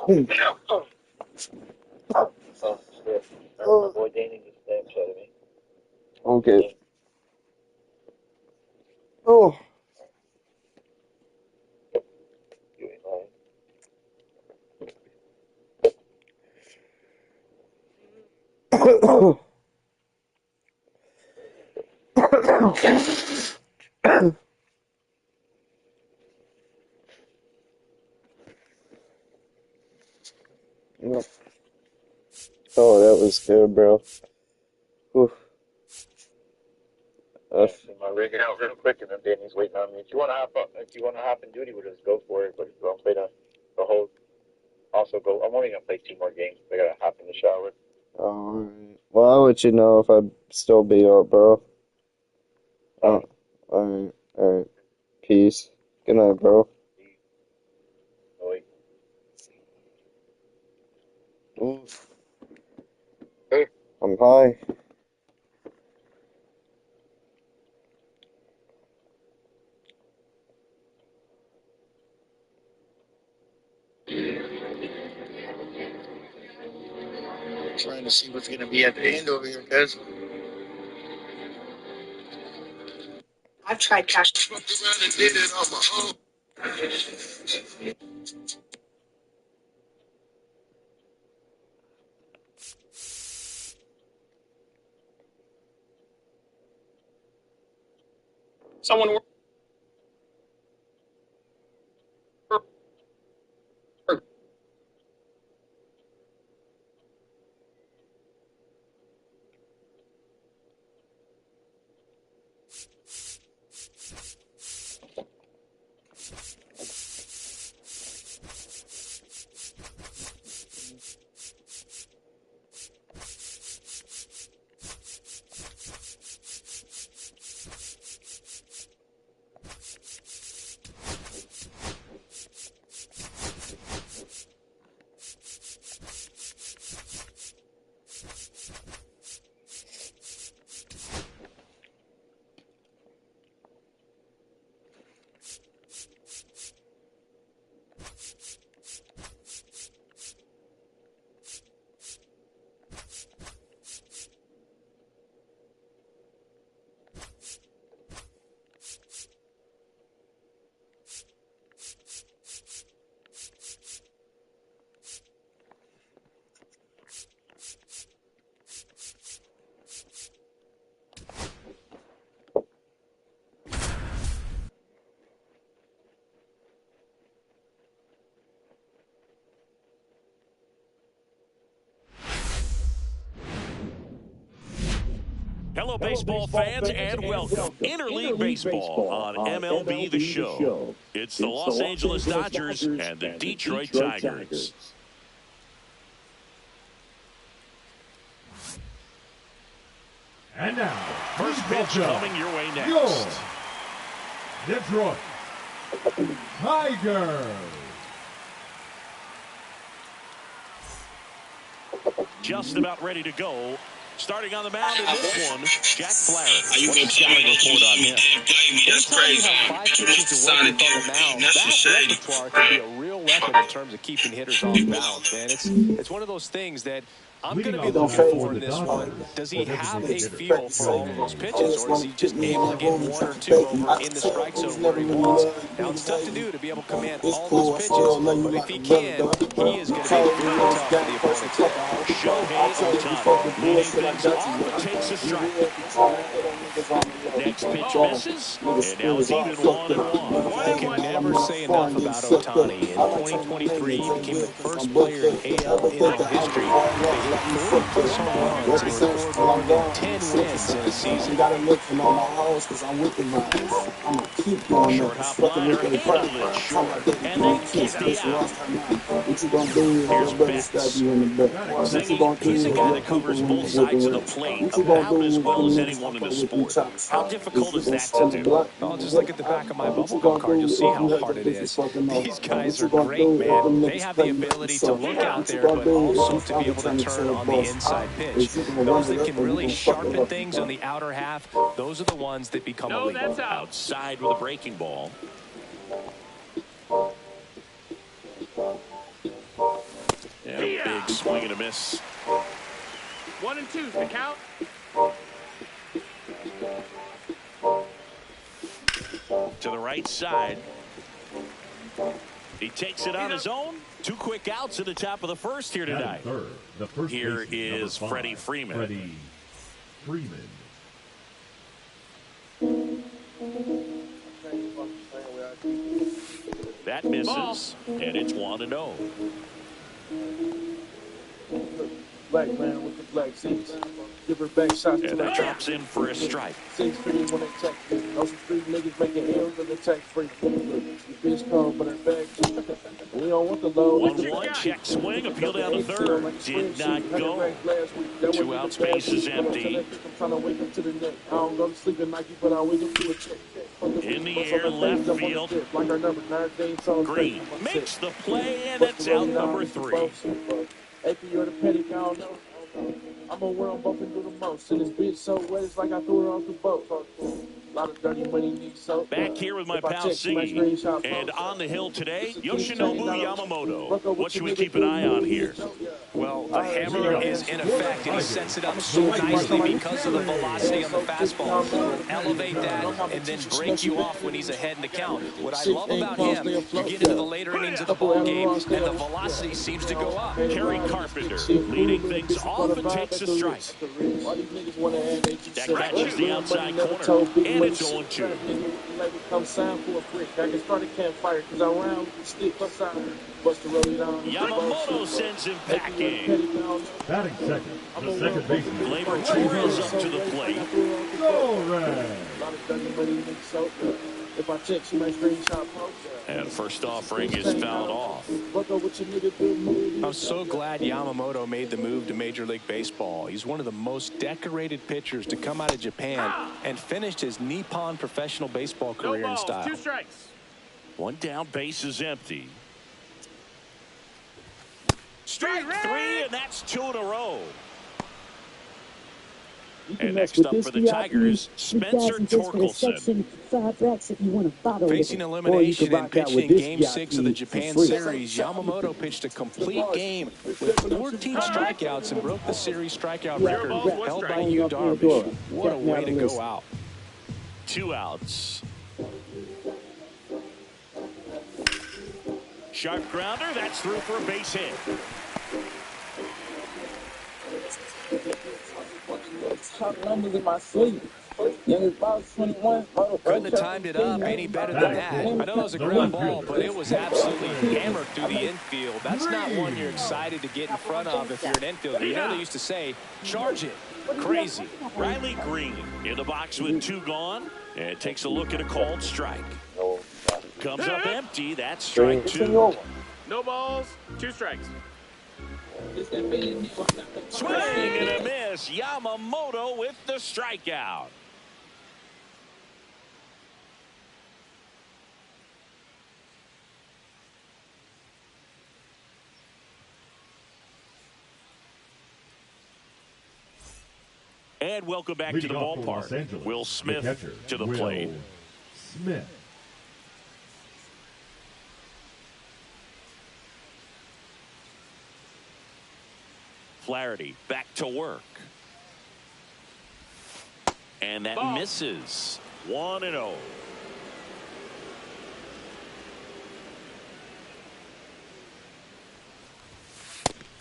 Oh, shit. My boy Danny just Snapchatted me. Okay. Oh. You ain't lying. Oh, that was good, bro. Oof. Actually, my rig out real quick, and then Danny's waiting on me. If you want to hop in duty with us, go for it. But if you want to play the whole, also go. I'm only gonna play 2 more games. I gotta hop in the shower. Alright. Well, I'll let you know if I'd still be up, bro. Alright. Alright. Peace. Good night, bro. Wait. Oof. I'm high. Trying to see what's going to be at the end over here, guys. I've tried cash. Fucked around and did it on my own. Someone. Hello, baseball fans, and welcome. Interleague Baseball on MLB The Show. It's the Los Angeles Dodgers and the Detroit Tigers. And now, First pitch coming your way next. Your Detroit Tigers. Just about ready to go. Starting on the mound in this one, Jack Flaherty. You What's the gonna tell me scouting that report on you him? didn't play me? That's crazy. Mr. Sonic didn't beat. That's just That shady. repertoire can be a real weapon in terms of keeping hitters off balance, man. It's one of those things that I'm going to be looking for in this one. Does he have a feel for all of those pitches, or is he just able to get 1 or 2 over in the strike zone where he wants? Now, it's tough to do to be able to command all those pitches, but if he can, he is going to be very tough for the opponent today. Shohei Ohtani leading things off and takes a strike. Next pitch misses, and now it's even 1-1. You can never say enough about Ohtani. In 2023, he became the first player in AL NL history to hit 40-plus home runs and record more than 10 wins in a season. Short hop liner handled it short, and they get the out. Here's Betts. Ziggy, he's a guy that covers both sides of the plate about as well as anyone in the sport. How difficult is that to do? Oh, just look at the back of my bubblegum card. You'll see how hard it is. These guys are great, man. They have the ability to look out there, but also to be able to turn on the inside pitch. Those that can really sharpen things on the outer half, those are the ones that become elite. That's outside with a breaking ball. Swing and a miss. 1 and 2's the count. To the right side. He takes it on his own. 2 quick outs at the top of the first here tonight. Third, the first Here baseman, is number 5, Freddie Freeman. Freddie Freeman. That misses, and it's 1-0. Black man with the black seats. Give her back shots And that drops in for a strike. 6 figures when they tax me. Those street niggas making M's in the tax free. Your bitch come, but her back. We don't want the low. 1-1, check swing, appeal down to third. Did not go. 2 outs, base is empty. I'm trying to wake up to the net. I don't go to sleep at Nike, but I wake up to a check. In the air, left field. Like our number 9 Green makes the play, and it's out number 3. AP, you're the petty, I don't know. I'm gonna wear them both and do the most. And this bitch so wet, it's like I threw her off the boat. A lot of dirty money needs soap. Back here with my pal C. And on the hill today, Yoshinobu Yamamoto. What should we keep an eye on here? Well, the hammer is in effect, and he sets it up so nicely because of the velocity on the fastball. He'll elevate that and then break you off when he's ahead in the count. What I love about him, you get into the later innings of the ball game, and the velocity seems to go up. Kerry Carpenter leading things off and takes a strike. That catches the outside corner, and it's 0-2. Yamamoto sends him packing. Batting second, the second baseman. Gleyber Torres up to the plate. All right. And first offering is fouled off. I'm so glad Yamamoto made the move to Major League Baseball. He's one of the most decorated pitchers to come out of Japan and finished his Nippon professional baseball career in style. 2 strikes. 1 down, base is empty. Strike 3, and that's 2 in a row. And next up for the Tigers, Spencer Torkelson. Facing elimination and pitching in Game 6 of the Japan Series, Yamamoto pitched a complete game with 14 strikeouts and broke the series strikeout record held by Yu Darvish. What a way to go out. 2 outs. Sharp grounder, that's through for a base hit. Numbers in my sleep. Couldn't have timed it up any better than that. I know it was a ground ball, but it was absolutely hammered through the infield. That's not one you're excited to get in front of if you're an infielder. You know they used to say, charge it. Crazy. Riley Green in the box with 2 gone, and takes a look at a called strike. Comes up empty. That's strike 2. No balls, 2 strikes. Swing and a miss. Yamamoto with the strikeout. And welcome back to the ballpark. Will Smith to the plate. Smith. Flaherty back to work. And that misses. 1-0.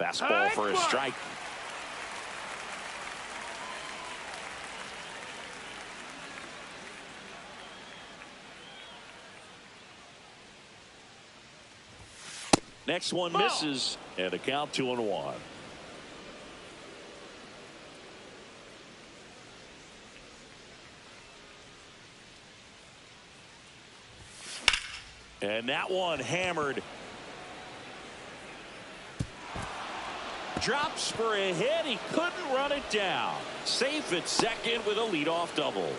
Fastball for a strike. Next one misses, and a count 2-1. And that one hammered. Drops for a hit. He couldn't run it down. Safe at second with a leadoff double.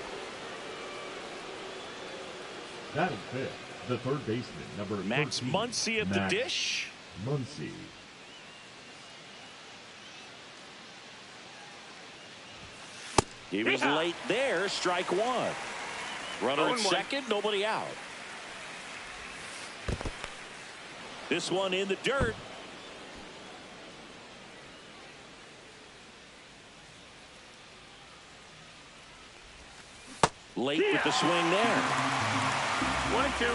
Batting fifth, the third baseman, number Max 13, Muncy at the dish. Muncy. He was late there. Strike 1. Runner at second. Nobody out. This one in the dirt. late with the swing there. 1 and 2.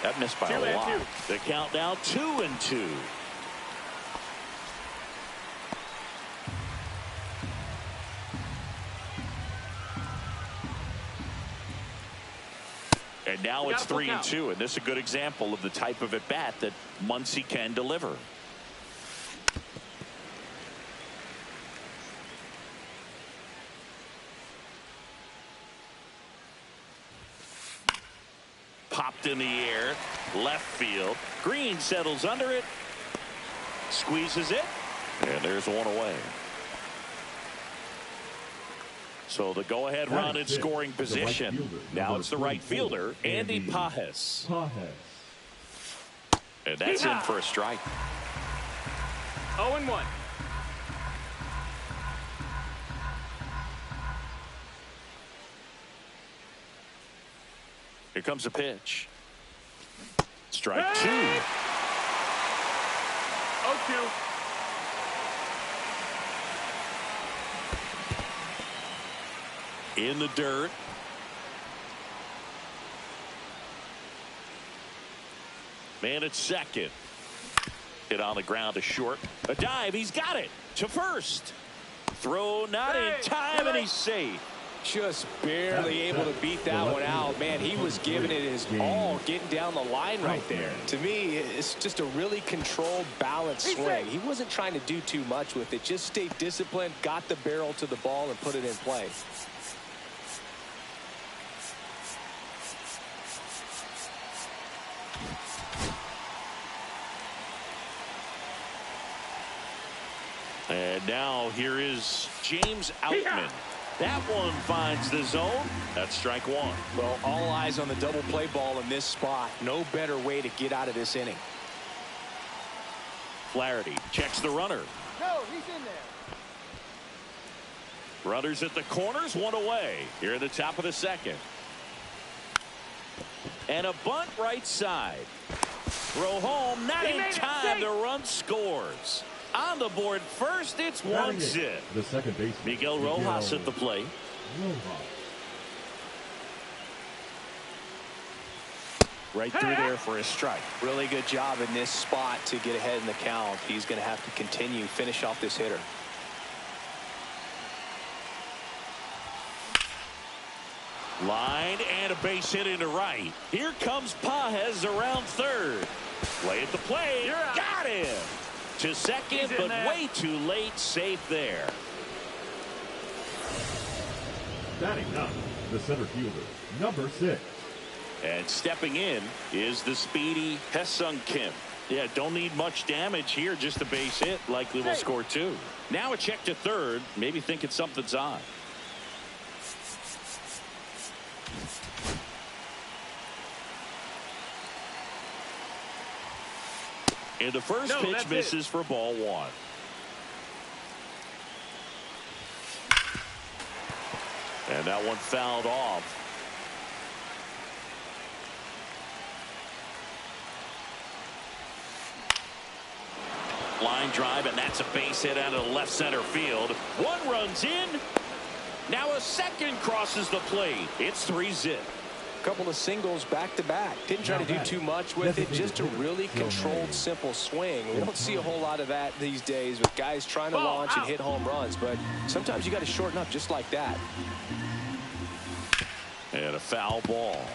That missed by 2 a and lot. 2. The count now 2-2. And now it's 3-2, and this is a good example of the type of at-bat that Muncy can deliver. Popped in the air, left field. Green settles under it, squeezes it, and there's one away. So the go-ahead run in scoring position. Now it's the right fielder, Andy Pages. And that's in for a strike. 0-1. Here comes a pitch. Strike 2. 0-2. In the dirt. Man at second. Hit on the ground to short. A dive. He's got it. To first. Throw not in time, and he's safe. Just barely able to beat that one out. Man, he was giving it his all, getting down the line right there. To me, it's just a really controlled, balanced swing. He wasn't trying to do too much with it. Just stayed disciplined, got the barrel to the ball, and put it in play. And now here is James Outman. That one finds the zone. That's strike 1. Well, all eyes on the double play ball in this spot. No better way to get out of this inning. Flaherty checks the runner. No, he's in there. Runners at the corners, one away. Here at the top of the second. And a bunt right side. Throw home, not in time. The run scores. On the board first, it's 1-0. The second baseman, Miguel Rojas at the plate. Right through there for a strike. Really good job in this spot to get ahead in the count. He's going to have to continue, finish off this hitter. Line and a base hit into right. Here comes Pages around third. Play at the plate. Got him. To second, but way too late. Safe there. Batting up, the center fielder, number 6. And stepping in is the speedy Ha-Seong Kim. Yeah, don't need much damage here, just a base hit. Likely will score 2. Now a check to third, maybe thinking something's on. And the first pitch misses for ball 1. And that one fouled off. Line drive, and that's a base hit out of the left center field. One runs in. Now a second crosses the plate. It's 3-0. Couple of singles back-to-back. Didn't try to do too much with it. Just a really controlled, simple swing. We don't see a whole lot of that these days with guys trying to launch and hit home runs. But sometimes you got to shorten up just like that. And a foul ball.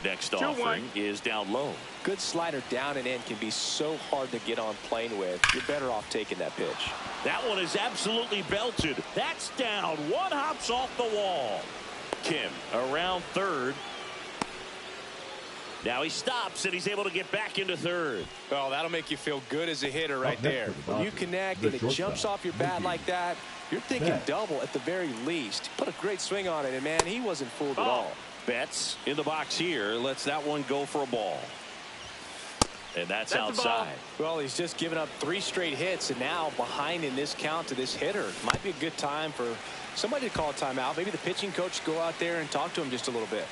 Next offering is down low. Good slider down and in can be so hard to get on plane with. You're better off taking that pitch. That one is absolutely belted. That's down. One hops off the wall. Kim around third. Now he stops and he's able to get back into third. Well, that'll make you feel good as a hitter right there. When you connect and it jumps off your bat like that, you're thinking double at the very least. Put a great swing on it, and man, he wasn't fooled at all. Betts in the box here. Lets that one go for a ball. And that's outside. Well, he's just given up 3 straight hits, and now behind in this count to this hitter. Might be a good time for somebody to call a timeout. Maybe the pitching coach go out there and talk to him just a little bit.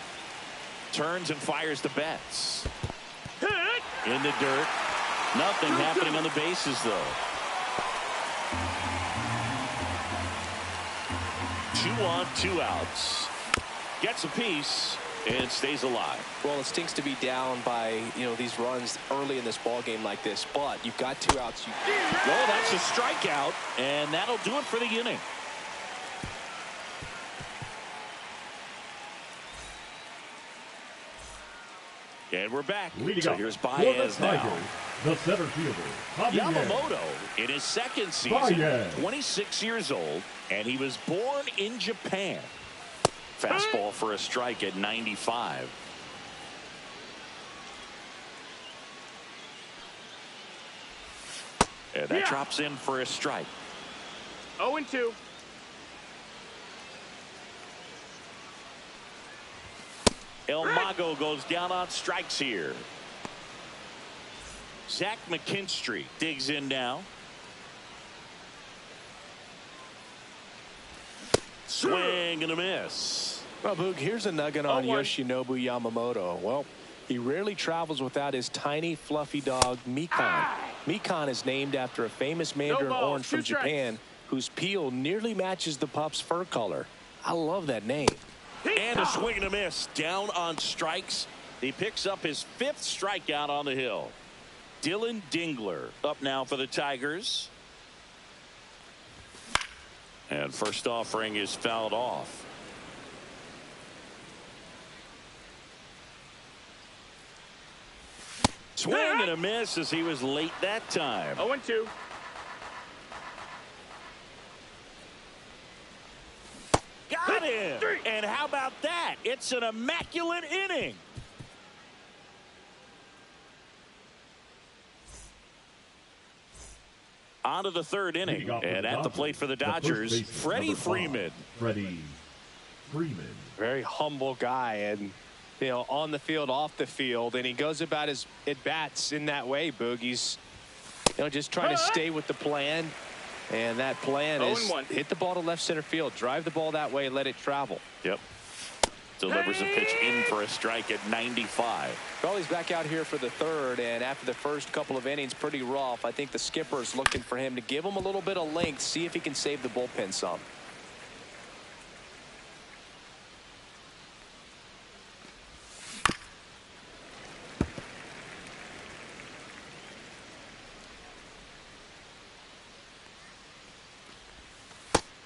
Turns and fires to Betts. In the dirt. Nothing happening on the bases, though. 2 on, 2 outs. Gets a piece and stays alive. Well, it stinks to be down by, these runs early in this ball game like this, but you've got 2 outs. Well, that's a strikeout, and that'll do it for the inning. And we're back. So here's Baez now. The center fielder, Javier Yamamoto in his second season, 26 years old, and he was born in Japan. Fastball for a strike at 95. And that drops in for a strike. 0-2. El Mago goes down on strikes here. Zach McKinstry digs in now. Swing and a miss. Well, Boog, here's a nugget on Yoshinobu Yamamoto. Well, he rarely travels without his tiny, fluffy dog, Mikan. Mikan is named after a famous mandarin orange from Japan whose peel nearly matches the pup's fur color. I love that name. And a swing and a miss. Down on strikes. He picks up his 5th strikeout on the hill. Dylan Dingler up now for the Tigers. And first offering is fouled off. Swing and a miss as he was late that time. 0-2. Got him. And how about that? It's an immaculate inning. On to the 3rd inning. And at the plate for the Dodgers, Freddie Freeman. Freddie Freeman. Very humble guy, and on the field, off the field, and he goes about his at-bats in that way, Boog. He's just trying to stay with the plan, and that plan is hit the ball to left center field, drive the ball that way, let it travel. Yep. Delivers a pitch in for a strike at 95. Well, he's back out here for the 3rd, and after the first couple of innings, pretty rough. I think the skipper is looking for him to give him a little bit of length, see if he can save the bullpen some.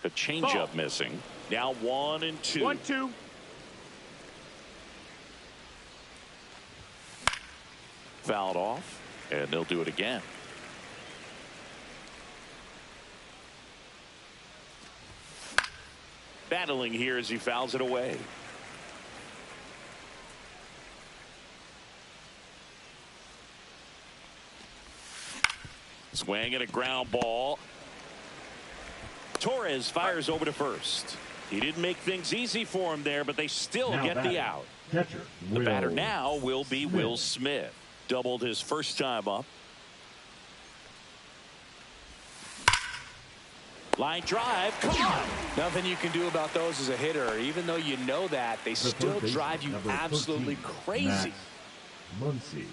A changeup missing. Now 1-2. 1-2. Fouled off, and they'll do it again. Battling here as he fouls it away. Swing and a ground ball. Torres fires over to first. He didn't make things easy for him there, but they still get the out. Catcher, the batter now will be Will Smith. Doubled his first time up. Line drive. Come on. Nothing you can do about those as a hitter. Even though you know that, they still drive you absolutely crazy. Muncy.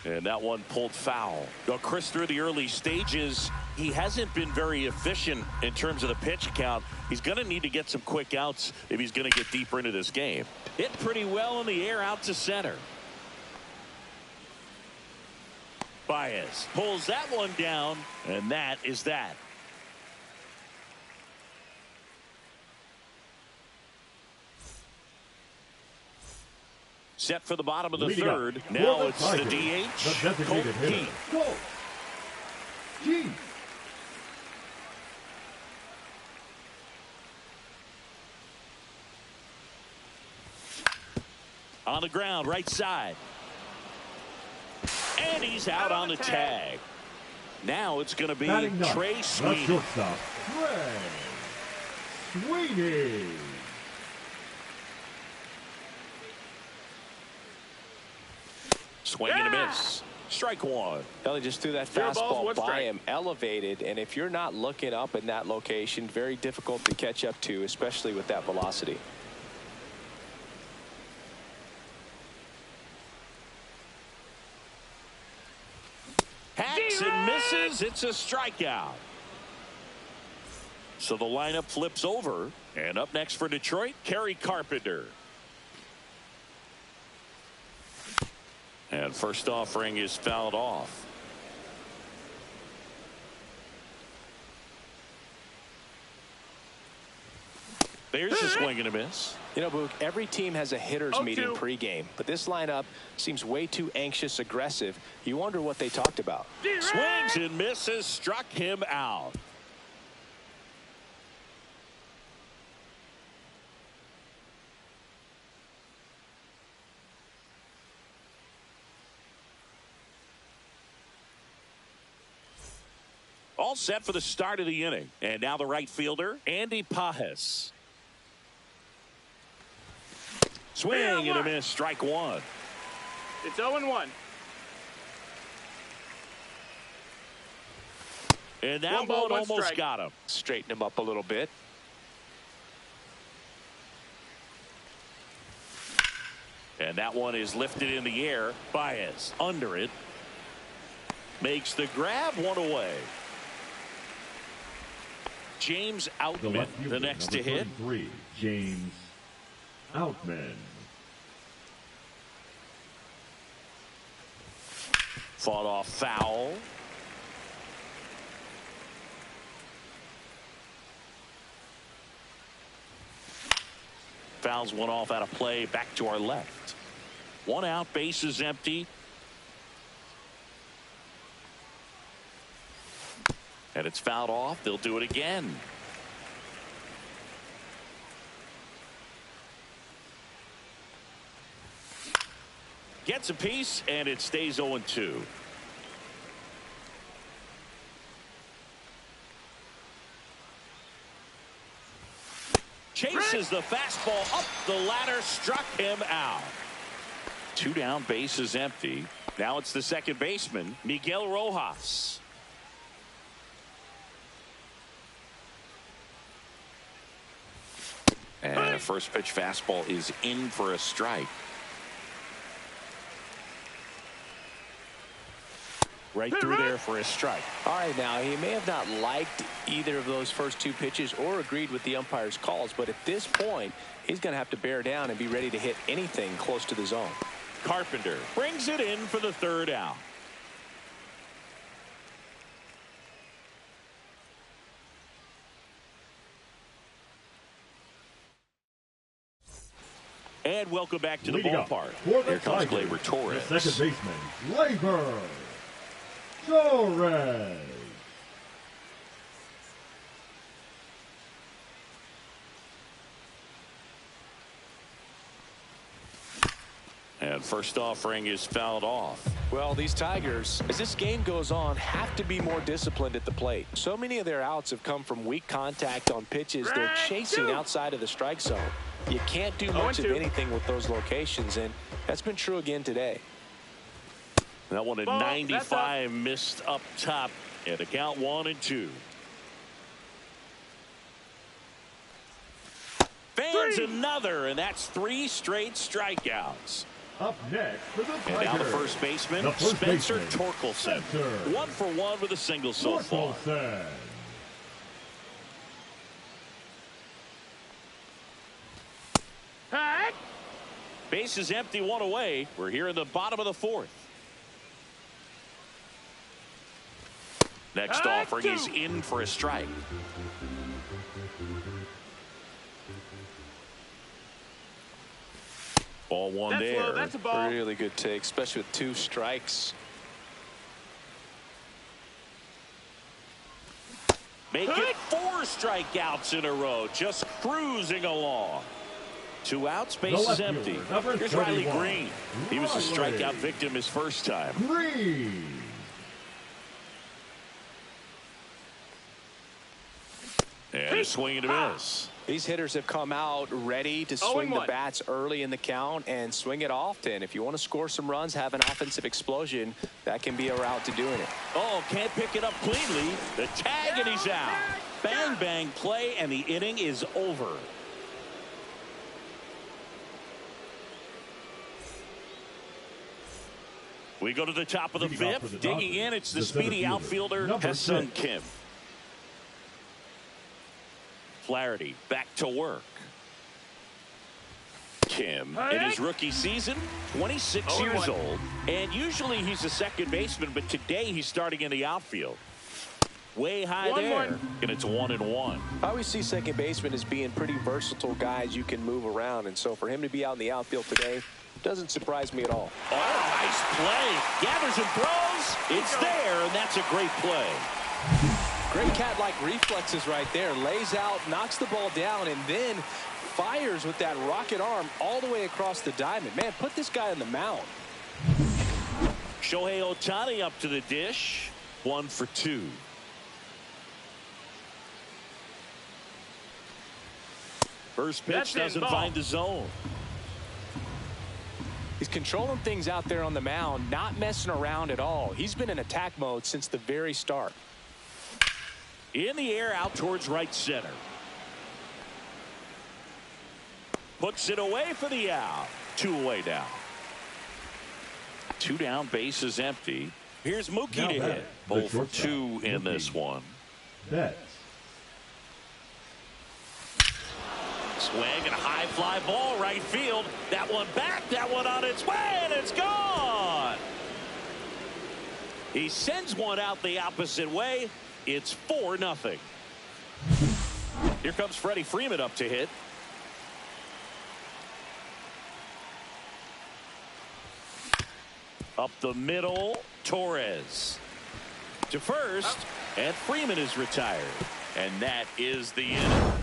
And that one pulled foul. Now, Chris, through the early stages, he hasn't been very efficient in terms of the pitch count. He's going to need to get some quick outs if he's going to get deeper into this game. Hit pretty well in the air out to center. Baez pulls that one down, and that is that. Set for the bottom of the 3rd. Now it's the DH, Colt Keith. On the ground, right side. And he's out on the tag. Now it's going to be Trey Sweeney. Shortstop, Trey Sweeney. Swing and a miss. Strike 1. Well, he just threw that fastball by him, elevated, and if you're not looking up in that location, very difficult to catch up to, especially with that velocity. misses. It's a strikeout. So the lineup flips over. And up next for Detroit, Kerry Carpenter. And first offering is fouled off. There's a swing and a miss. You know, Boog, every team has a hitters meeting pregame, but this lineup seems way too anxious, aggressive. You wonder what they talked about. Swings and misses, struck him out. All set for the start of the inning. And now the right fielder, Andy Pages. Swing and a miss, strike one. It's 0-1. And that one almost got him. Straighten him up a little bit. And that one is lifted in the air. Baez under it. Makes the grab, one away. James Outman, the next to hit. 33, James Outman. Fought off foul. Fouls one off out of play, back to our left. One out, base is empty. And it's fouled off. They'll do it again. Gets a piece, and it stays 0-2. Chases the fastball up the ladder, struck him out. Two down, base is empty. Now it's the second baseman, Miguel Rojas. And a first pitch fastball is in for a strike. Right through there for a strike. All right, now he may have not liked either of those first two pitches or agreed with the umpire's calls, but at this point he's going to have to bear down and be ready to hit anything close to the zone. Carpenter brings it in for the third out. And welcome back to the ballpark. Here comes Gleyber Torres. The second baseman, Gleyber Torres. And first offering is fouled off. Well, these Tigers, as this game goes on, have to be more disciplined at the plate. So many of their outs have come from weak contact on pitches they're chasing outside of the strike zone. You can't do much of anything with those locations, and that's been true again today. That one at 95 missed up top, and a count 1-2. Fans another, and that's 3 straight strikeouts. Up next for the Tigers. And now the first baseman, Spencer Torkelson. 1 for 1 with a single so far. Base is empty, 1 away. We're here in the bottom of the 4th. Next offering is in for a strike. Ball one there. That's a ball. Really good take, especially with 2 strikes. Make it 4 strikeouts in a row, just cruising along. 2 outs, base is empty. Here's Riley Green. He was a strikeout victim his first time. Green. And a swing and a miss. These hitters have come out ready to swing the bats early in the count and swing it often. If you want to score some runs, have an offensive explosion, that can be a route to doing it. Oh, can't pick it up cleanly. The tag, and he's out. Bang, bang play, and the inning is over. We go to the top of the fifth. Digging in, it's the speedy outfielder, Ha-Seong Kim. Flaherty back to work. Kim, in his rookie season, 26 years old. And usually he's a second baseman, but today he's starting in the outfield. Way high there, and it's 1-1. I always see second basemen as being pretty versatile guys you can move around, and so for him to be out in the outfield today doesn't surprise me at all. Oh, nice play. Gathers and throws. It's there, and that's a great play. Great cat-like reflexes right there. Lays out, knocks the ball down, and then fires with that rocket arm all the way across the diamond. Man, put this guy on the mound. Shohei Ohtani up to the dish. 1 for 2. First pitch doesn't find the zone. He's controlling things out there on the mound, not messing around at all. He's been in attack mode since the very start. In the air, out towards right center. Puts it away for the out. 2 away now. 2 down, base is empty. Here's Mookie to hit. 0 for 2 in this one. Betts. Swing and a high fly ball right field. That one back, that one on its way, and it's gone. He sends one out the opposite way. It's 4-0. Here comes Freddie Freeman up to hit. Up the middle, Torres to first, and Freeman is retired, and that is the inning.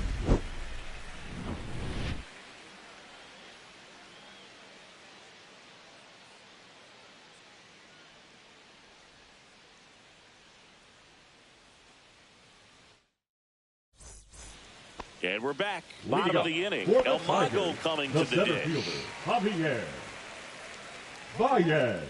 And we're back. Bottom of the inning. El Mago coming to the dish. Javier Baez.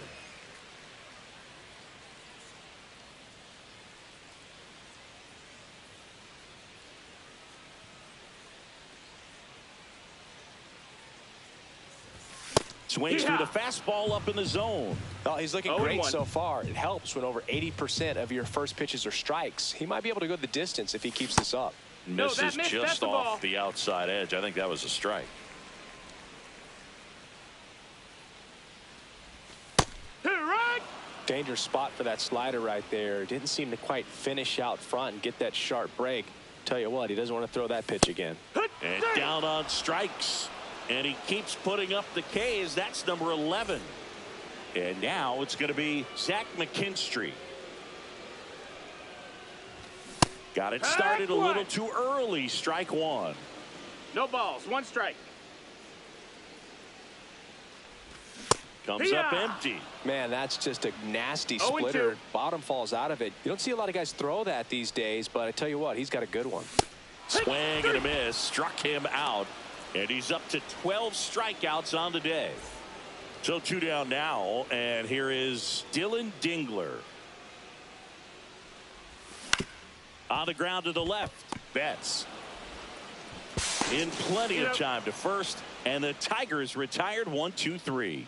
Swings through the fastball up in the zone. Oh, he's looking great so far. It helps when over 80% of your first pitches are strikes. He might be able to go the distance if he keeps this up. Misses just off the outside edge. I think that was a strike. Dangerous spot for that slider right there. Didn't seem to quite finish out front and get that sharp break. Tell you what, he doesn't want to throw that pitch again. And down on strikes. And he keeps putting up the Ks. That's number 11. And now it's going to be Zach McKinstry. Got it started a little too early. Strike 1. No balls. 1 strike. Comes up empty. Man, that's just a nasty splitter. Bottom falls out of it. You don't see a lot of guys throw that these days, but I tell you what, he's got a good one. Swing and a miss. Struck him out. And he's up to 12 strikeouts on the day. So 2 down now. And here is Dylan Dingler. On the ground to the left. Betts. In plenty of time to first. And the Tigers retired 1-2-3.